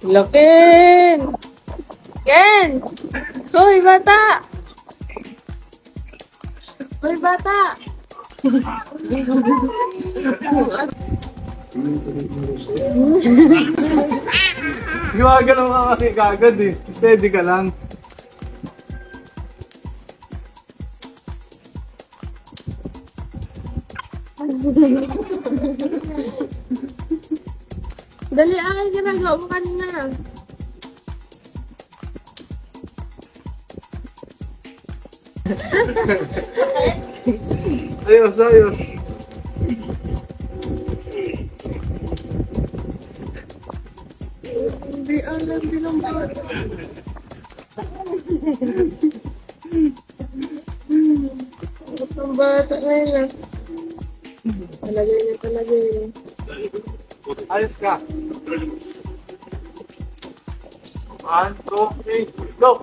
Loken! Ken! Hoy, bata! Hoy, bata! Gumagalaw ka kasi kagad eh. Steady ka lang. Dali ay, ginagawa mo kanina. Ayos, ayos. Hindi alam bilang bata. Ang bata ngayon. Talagay na talaga yun. Ayos ka. 1, 2, 3, go!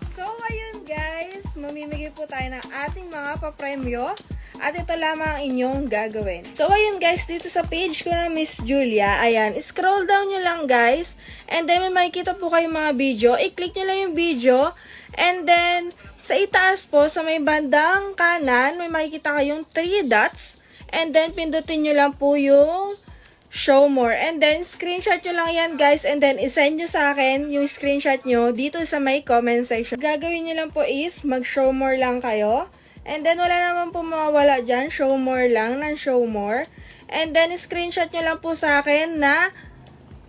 So, ayun guys, mamimigay po tayo ng ating mga papremyo. At ito lamang ang inyong gagawin. So, ayun guys, dito sa page ko na Miss Julia, ayan, scroll down nyo lang guys. And then, may makikita po kayong mga video. I-click nyo lang yung video. And then, sa itaas po, sa may bandang kanan, may makikita kayong 3 dots. And then, pindutin nyo lang po yung show more. And then, screenshot nyo lang yan, guys. And then, isend nyo sa akin yung screenshot nyo dito sa may comment section. Gagawin nyo lang po is, mag-show more lang kayo. And then, wala naman po mawawala dyan. Show more lang ng show more. And then, screenshot nyo lang po sa akin na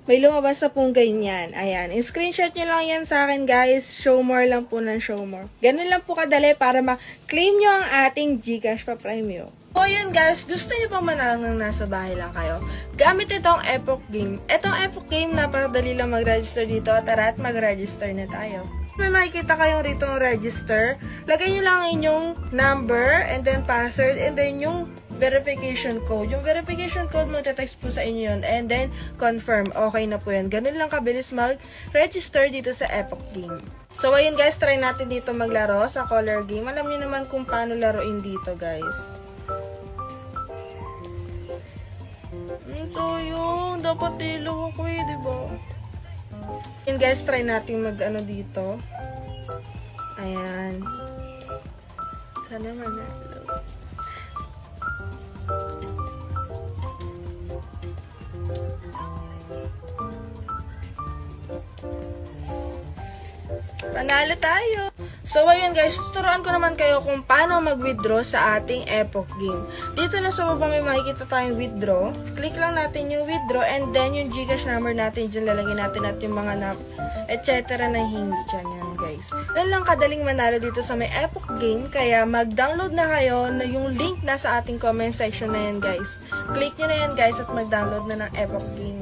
may lumabas na pong ganyan. Ayan. Screenshot nyo lang yan sa akin, guys. Show more lang po ng show more. Ganun lang po kadali para ma-claim nyo ang ating GCash pa premium. So, yun guys, gusto nyo pang manalo ng nasa bahay lang kayo? Gamit itong Epoch Game. Itong Epoch Game, napakadali lang mag-register dito. Tara at mag-register na tayo. May makikita kayong rito register. Lagay nyo lang inyong number, and then password, and then yung verification code. Yung verification code, magte-text po sa inyo yun. And then, confirm. Okay na po yan. Ganun lang kabilis mag-register dito sa Epoch Game. So, ayun guys, try natin dito maglaro sa color game. Alam nyo naman kung paano laruin dito, guys. So, yun. Dapat dilo ako eh, diba? Yun guys, try natin mag-ano dito. Ayan. Sana manalo. Panalo tayo! So, ayun guys, tuturuan ko naman kayo kung paano mag-withdraw sa ating Epoch Game. Dito na sa baba may makikita tayong withdraw. Click lang natin yung withdraw and then yung Gcash number natin, dyan lalagay natin at yung mga etc. na hingi dyan yan guys. Yan lang kadaling manalo dito sa may Epoch Game, kaya mag-download na kayo na yung link nasa ating comment section na yan guys. Click nyo na yan guys at mag-download na ng Epoch Game.